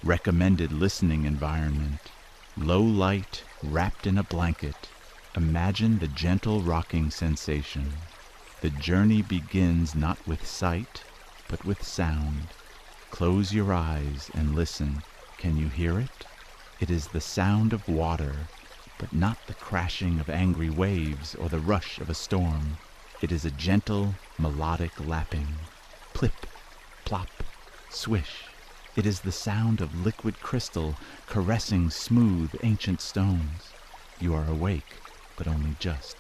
Recommended listening environment. Low light, wrapped in a blanket. Imagine the gentle rocking sensation. The journey begins not with sight, but with sound. Close your eyes and listen. Can you hear it? It is the sound of water, but not the crashing of angry waves or the rush of a storm. It is a gentle, melodic lapping. Plip, plop, swish. It is the sound of liquid crystal caressing smooth, ancient stones. You are awake, but only just.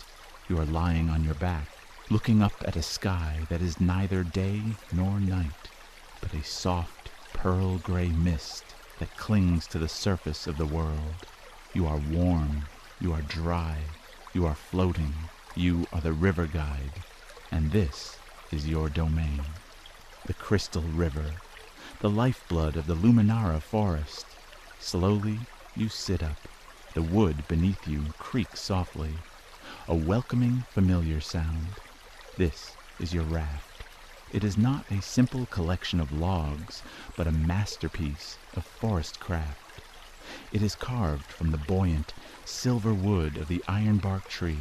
You are lying on your back, looking up at a sky that is neither day nor night, but a soft, pearl-gray mist that clings to the surface of the world. You are warm, you are dry, you are floating, you are the river guide, and this is your domain. The crystal river, the lifeblood of the Luminous Forest. Slowly you sit up. The wood beneath you creaks softly, a welcoming, familiar sound. This is your raft. It is not a simple collection of logs, but a masterpiece of forest craft. It is carved from the buoyant, silver wood of the ironbark tree,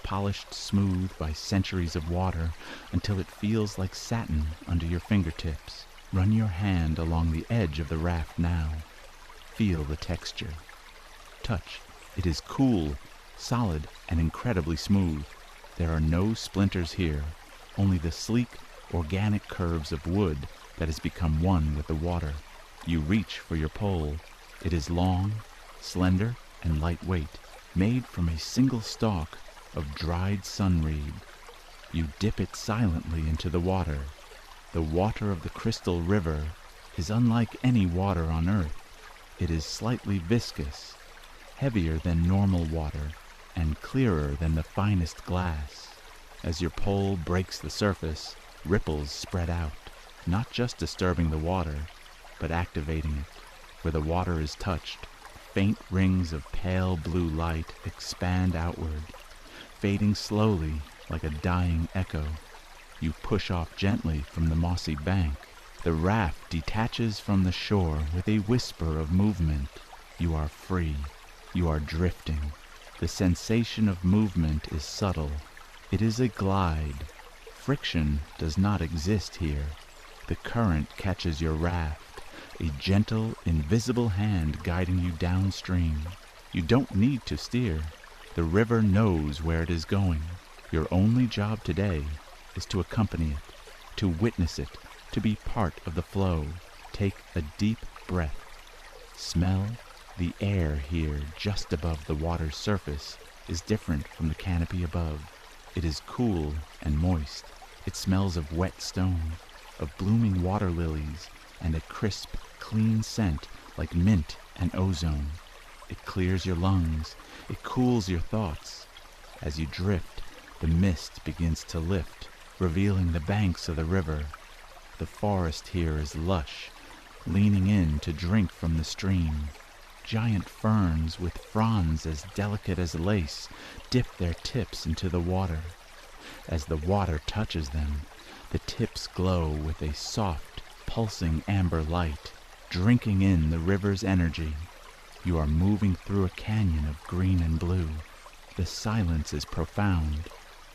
polished smooth by centuries of water until it feels like satin under your fingertips. Run your hand along the edge of the raft now. Feel the texture. Touch. It is cool, solid, and incredibly smooth. There are no splinters here, only the sleek, organic curves of wood that has become one with the water. You reach for your pole. It is long, slender, and lightweight, made from a single stalk of dried sunreed. You dip it silently into the water. The water of the crystal river is unlike any water on earth. It is slightly viscous, heavier than normal water, and clearer than the finest glass. As your pole breaks the surface, ripples spread out, not just disturbing the water, but activating it. Where the water is touched, faint rings of pale blue light expand outward, fading slowly like a dying echo. You push off gently from the mossy bank. The raft detaches from the shore with a whisper of movement. You are free. You are drifting. The sensation of movement is subtle. It is a glide. Friction does not exist here. The current catches your raft, a gentle, invisible hand guiding you downstream. You don't need to steer. The river knows where it is going. Your only job today is to accompany it, to witness it, to be part of the flow. Take a deep breath. Smell. The air here just above the water's surface is different from the canopy above. It is cool and moist. It smells of wet stone, of blooming water lilies, and a crisp, clean scent like mint and ozone. It clears your lungs. It cools your thoughts. As you drift, the mist begins to lift, revealing the banks of the river. The forest here is lush, leaning in to drink from the stream. Giant ferns with fronds as delicate as lace dip their tips into the water. As the water touches them, the tips glow with a soft, pulsing amber light, drinking in the river's energy. You are moving through a canyon of green and blue. The silence is profound,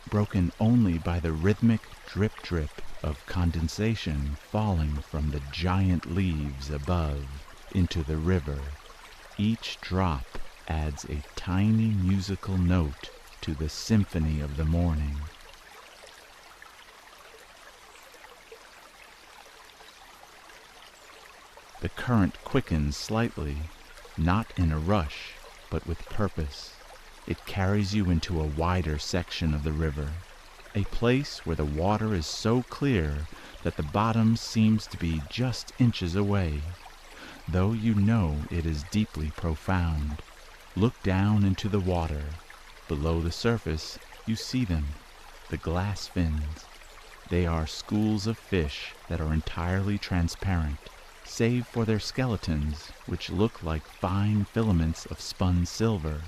broken only by the rhythmic drip-drip of condensation falling from the giant leaves above into the river. Each drop adds a tiny musical note to the symphony of the morning. The current quickens slightly, not in a rush, but with purpose. It carries you into a wider section of the river, a place where the water is so clear that the bottom seems to be just inches away, though you know it is deeply profound. Look down into the water. Below the surface, you see them, the glass fins. They are schools of fish that are entirely transparent, save for their skeletons, which look like fine filaments of spun silver.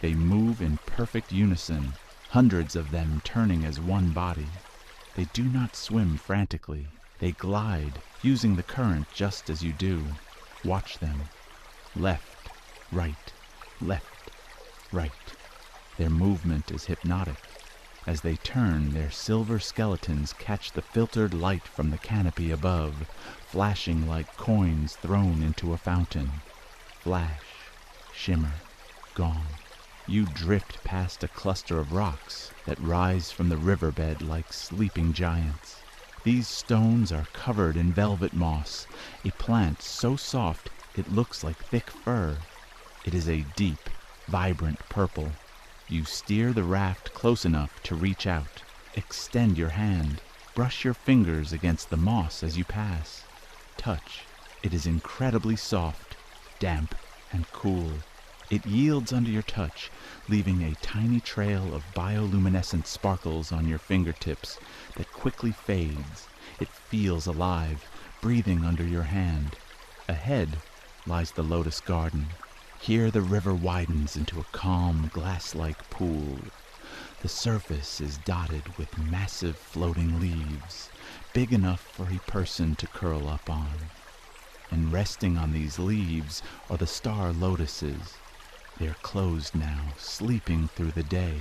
They move in perfect unison, hundreds of them turning as one body. They do not swim frantically. They glide, using the current just as you do. Watch them. Left, right, left, right. Their movement is hypnotic. As they turn, their silver skeletons catch the filtered light from the canopy above, flashing like coins thrown into a fountain. Flash, shimmer, gone. You drift past a cluster of rocks that rise from the riverbed like sleeping giants. These stones are covered in velvet moss, a plant so soft it looks like thick fur. It is a deep, vibrant purple. You steer the raft close enough to reach out. Extend your hand. Brush your fingers against the moss as you pass. Touch. It is incredibly soft, damp, and cool. It yields under your touch, leaving a tiny trail of bioluminescent sparkles on your fingertips that quickly fades. It feels alive, breathing under your hand. Ahead lies the lotus garden. Here the river widens into a calm, glass-like pool. The surface is dotted with massive floating leaves, big enough for a person to curl up on. And resting on these leaves are the star lotuses. They are closed now, sleeping through the day.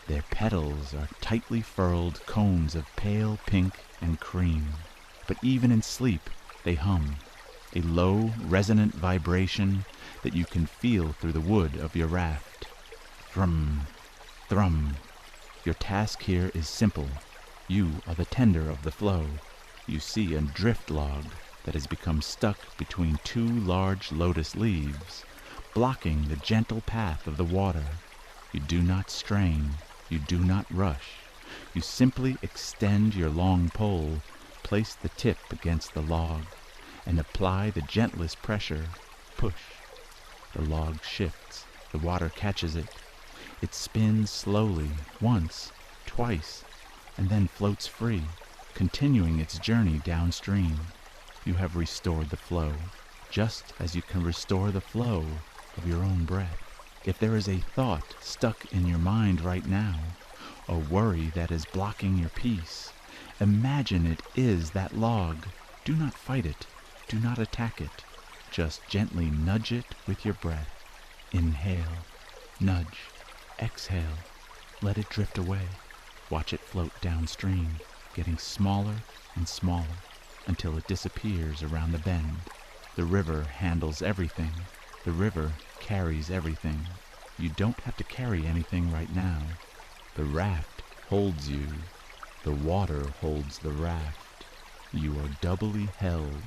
Their petals are tightly furled cones of pale pink and cream. But even in sleep, they hum, a low, resonant vibration that you can feel through the wood of your raft. Thrum, thrum. Your task here is simple. You are the tender of the flow. You see a drift log that has become stuck between two large lotus leaves, blocking the gentle path of the water. You do not strain. You do not rush. You simply extend your long pole, place the tip against the log, and apply the gentlest pressure. Push. The log shifts. The water catches it. It spins slowly, once, twice, and then floats free, continuing its journey downstream. You have restored the flow, just as you can restore the flow of your own breath. If there is a thought stuck in your mind right now, a worry that is blocking your peace, imagine it is that log. Do not fight it. Do not attack it. Just gently nudge it with your breath. Inhale, nudge, exhale. Let it drift away. Watch it float downstream, getting smaller and smaller until it disappears around the bend. The river handles everything. The river carries everything. You don't have to carry anything right now. The raft holds you. The water holds the raft. You are doubly held.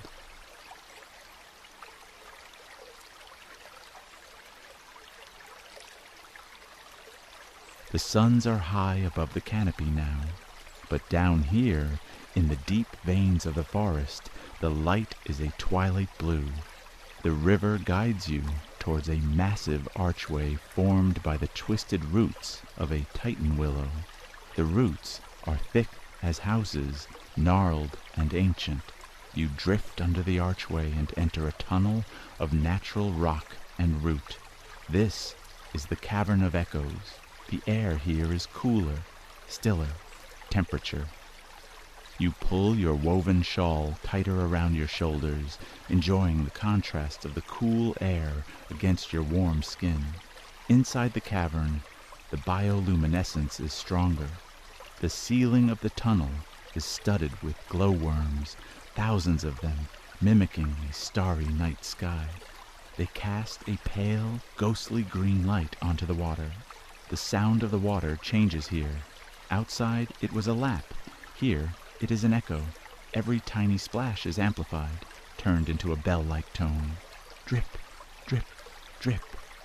The suns are high above the canopy now, but down here, in the deep veins of the forest, the light is a twilight blue. The river guides you towards a massive archway formed by the twisted roots of a titan willow. The roots are thick as houses, gnarled and ancient. You drift under the archway and enter a tunnel of natural rock and root. This is the Cavern of Echoes. The air here is cooler, stiller, temperature. You pull your woven shawl tighter around your shoulders, enjoying the contrast of the cool air against your warm skin. Inside the cavern, the bioluminescence is stronger. The ceiling of the tunnel is studded with glowworms, thousands of them, mimicking a starry night sky. They cast a pale, ghostly green light onto the water. The sound of the water changes here. Outside, it was a lap. Here, it is an echo. Every tiny splash is amplified, turned into a bell-like tone. Drip, drip, drip,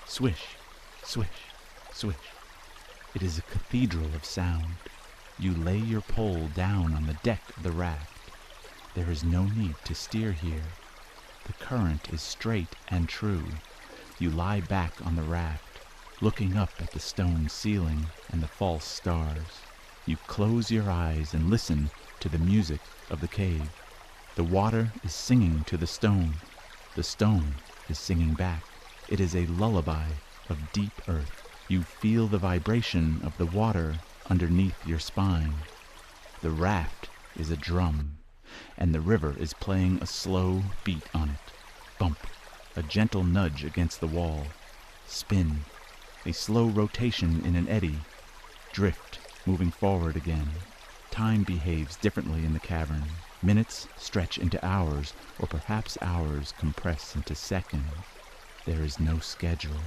swish, swish, swish. It is a cathedral of sound. You lay your pole down on the deck of the raft. There is no need to steer here. The current is straight and true. You lie back on the raft, looking up at the stone ceiling and the false stars. You close your eyes and listen to the music of the cave. The water is singing to the stone. The stone is singing back. It is a lullaby of deep earth. You feel the vibration of the water underneath your spine. The raft is a drum, and the river is playing a slow beat on it. Bump. A gentle nudge against the wall. Spin. A slow rotation in an eddy. Drift, moving forward again. Time behaves differently in the cavern. Minutes stretch into hours, or perhaps hours compress into seconds. There is no schedule.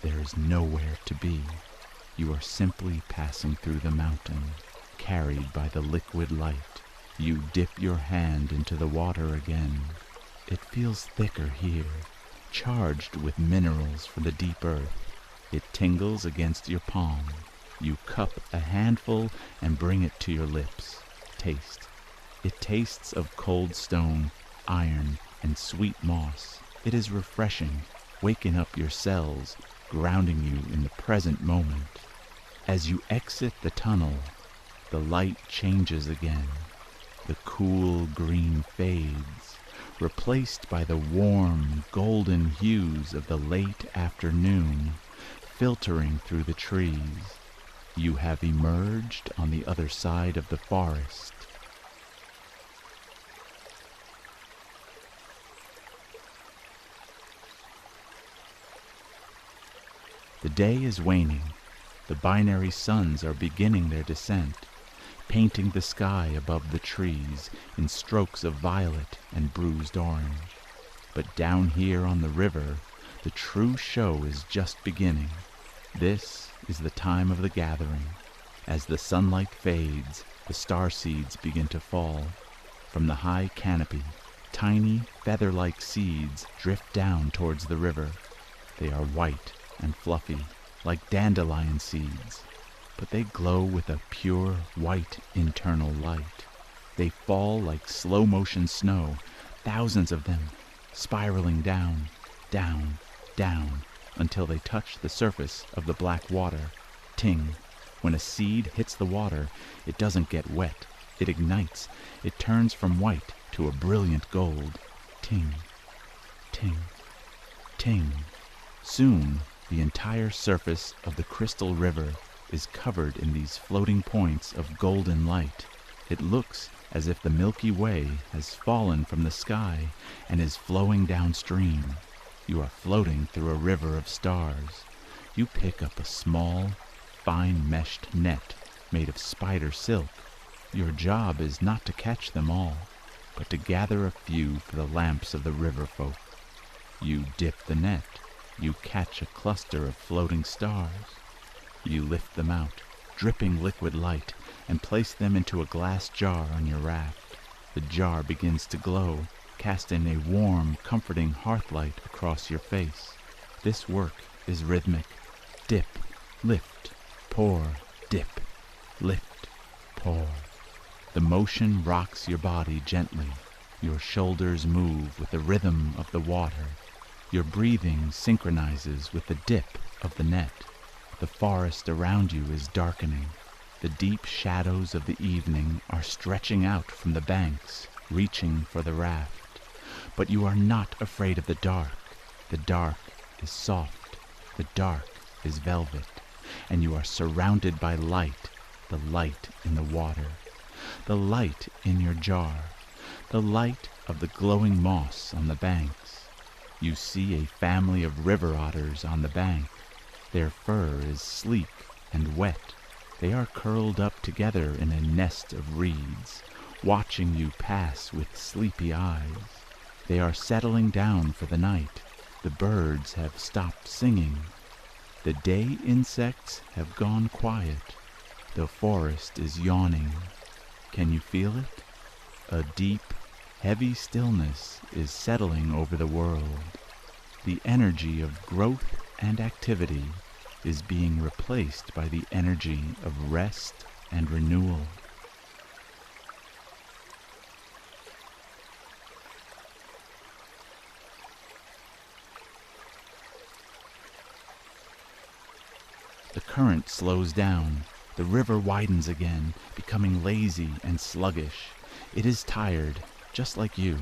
There is nowhere to be. You are simply passing through the mountain, carried by the liquid light. You dip your hand into the water again. It feels thicker here, charged with minerals from the deep earth. It tingles against your palm. You cup a handful and bring it to your lips. Taste. It tastes of cold stone, iron, and sweet moss. It is refreshing, waking up your cells, grounding you in the present moment. As you exit the tunnel, the light changes again. The cool green fades, replaced by the warm golden hues of the late afternoon, filtering through the trees. You have emerged on the other side of the forest. The day is waning. The binary suns are beginning their descent, painting the sky above the trees in strokes of violet and bruised orange. But down here on the river, the true show is just beginning. This is the time of the gathering. As the sunlight fades, the star seeds begin to fall. From the high canopy, tiny feather-like seeds drift down towards the river. They are white and fluffy, like dandelion seeds, but they glow with a pure white internal light. They fall like slow-motion snow, thousands of them, spiraling down, down, down, until they touch the surface of the black water. Ting. When a seed hits the water, it doesn't get wet. It ignites. It turns from white to a brilliant gold. Ting. Ting. Ting. Soon, the entire surface of the crystal river is covered in these floating points of golden light. It looks as if the Milky Way has fallen from the sky and is flowing downstream. You are floating through a river of stars. You pick up a small, fine meshed net made of spider silk. Your job is not to catch them all, but to gather a few for the lamps of the river folk. You dip the net. You catch a cluster of floating stars. You lift them out, dripping liquid light, and place them into a glass jar on your raft. The jar begins to glow, casting a warm, comforting hearthlight across your face. This work is rhythmic. Dip, lift, pour, dip, lift, pour. The motion rocks your body gently. Your shoulders move with the rhythm of the water. Your breathing synchronizes with the dip of the net. The forest around you is darkening. The deep shadows of the evening are stretching out from the banks, reaching for the raft. But you are not afraid of the dark. The dark is soft. The dark is velvet. And you are surrounded by light, the light in the water, the light in your jar, the light of the glowing moss on the banks. You see a family of river otters on the bank. Their fur is sleek and wet. They are curled up together in a nest of reeds, watching you pass with sleepy eyes. They are settling down for the night. The birds have stopped singing. The day insects have gone quiet. The forest is yawning. Can you feel it? A deep, heavy stillness is settling over the world. The energy of growth and activity is being replaced by the energy of rest and renewal. The current slows down. The river widens again, becoming lazy and sluggish. It is tired, just like you.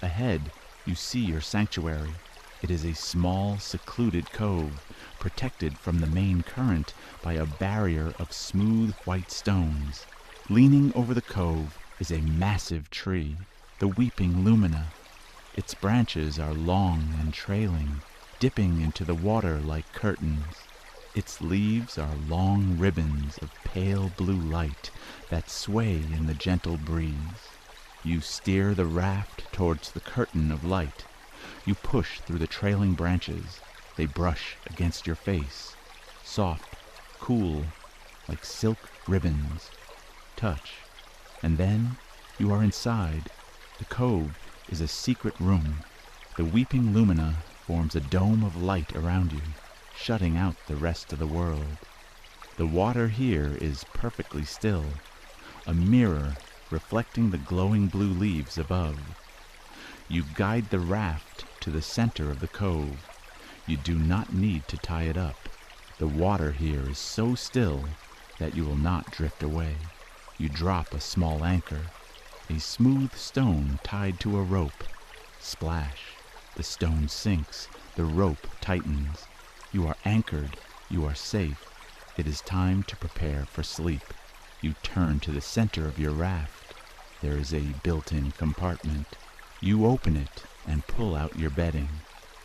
Ahead, you see your sanctuary. It is a small, secluded cove, protected from the main current by a barrier of smooth white stones. Leaning over the cove is a massive tree, the weeping lumina. Its branches are long and trailing, dipping into the water like curtains. Its leaves are long ribbons of pale blue light that sway in the gentle breeze. You steer the raft towards the curtain of light. You push through the trailing branches. They brush against your face, soft, cool, like silk ribbons. Touch, and then you are inside. The cove is a secret room. The weeping lumina forms a dome of light around you, shutting out the rest of the world. The water here is perfectly still, a mirror reflecting the glowing blue leaves above. You guide the raft to the center of the cove. You do not need to tie it up. The water here is so still that you will not drift away. You drop a small anchor, a smooth stone tied to a rope. Splash. The stone sinks. The rope tightens. You are anchored. You are safe. It is time to prepare for sleep. You turn to the center of your raft. There is a built-in compartment. You open it and pull out your bedding,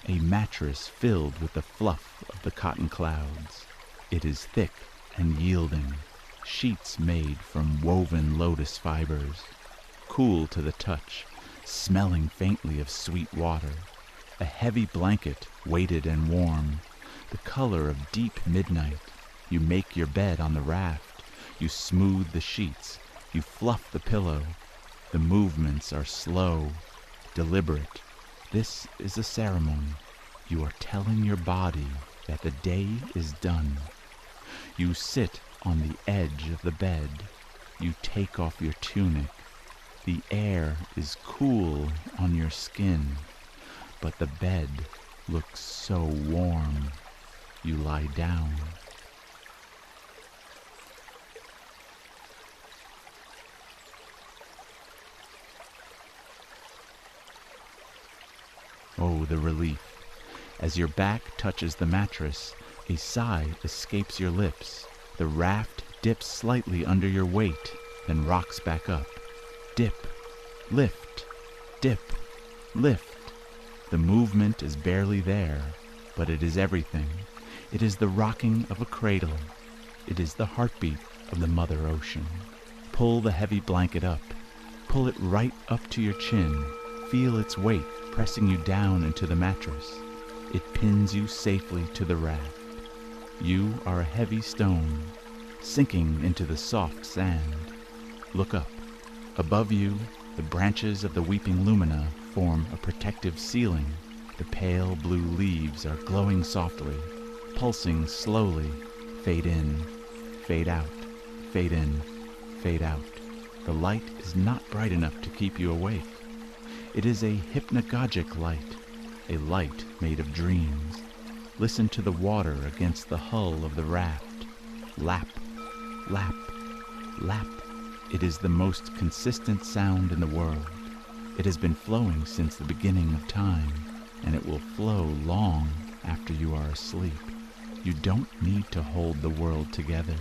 a mattress filled with the fluff of the cotton clouds. It is thick and yielding, sheets made from woven lotus fibers, cool to the touch, smelling faintly of sweet water. A heavy blanket, weighted and warm, the color of deep midnight. You make your bed on the raft. You smooth the sheets. You fluff the pillow. The movements are slow, deliberate. This is a ceremony. You are telling your body that the day is done. You sit on the edge of the bed. You take off your tunic. The air is cool on your skin, but the bed looks so warm. You lie down. Oh, the relief. As your back touches the mattress, a sigh escapes your lips. The raft dips slightly under your weight, then rocks back up. Dip, lift, dip, lift. The movement is barely there, but it is everything. It is the rocking of a cradle. It is the heartbeat of the Mother Ocean. Pull the heavy blanket up. Pull it right up to your chin. Feel its weight pressing you down into the mattress. It pins you safely to the raft. You are a heavy stone, sinking into the soft sand. Look up. Above you, the branches of the weeping lumina form a protective ceiling. The pale blue leaves are glowing softly, pulsing slowly. Fade in, fade out, fade in, fade out. The light is not bright enough to keep you awake. It is a hypnagogic light, a light made of dreams. Listen to the water against the hull of the raft. Lap, lap, lap. It is the most consistent sound in the world. It has been flowing since the beginning of time, and it will flow long after you are asleep. You don't need to hold the world together.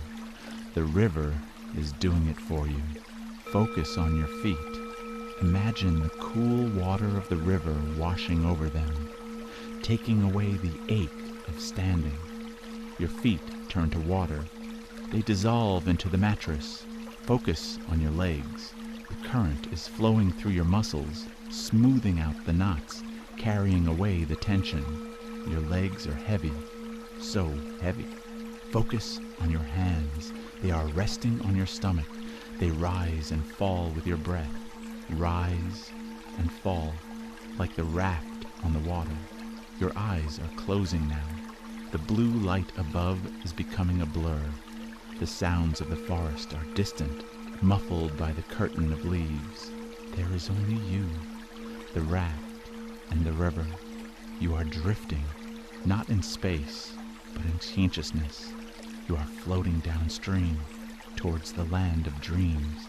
The river is doing it for you. Focus on your feet. Imagine the cool water of the river washing over them, taking away the ache of standing. Your feet turn to water. They dissolve into the mattress. Focus on your legs. The current is flowing through your muscles, smoothing out the knots, carrying away the tension. Your legs are heavy, so heavy. Focus on your hands. They are resting on your stomach. They rise and fall with your breath. Rise and fall, like the raft on the water. Your eyes are closing now. The blue light above is becoming a blur. The sounds of the forest are distant, muffled by the curtain of leaves. There is only you, the raft, and the river. You are drifting, not in space, but in consciousness. You are floating downstream, towards the land of dreams.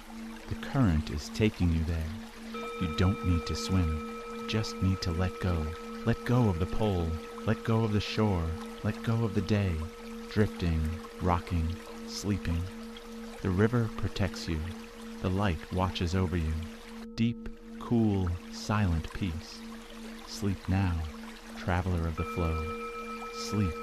The current is taking you there. You don't need to swim, just need to let go. Let go of the pole, let go of the shore, let go of the day. Drifting, rocking, sleeping. The river protects you. The light watches over you. Deep, cool, silent peace. Sleep now, traveler of the flow. Sleep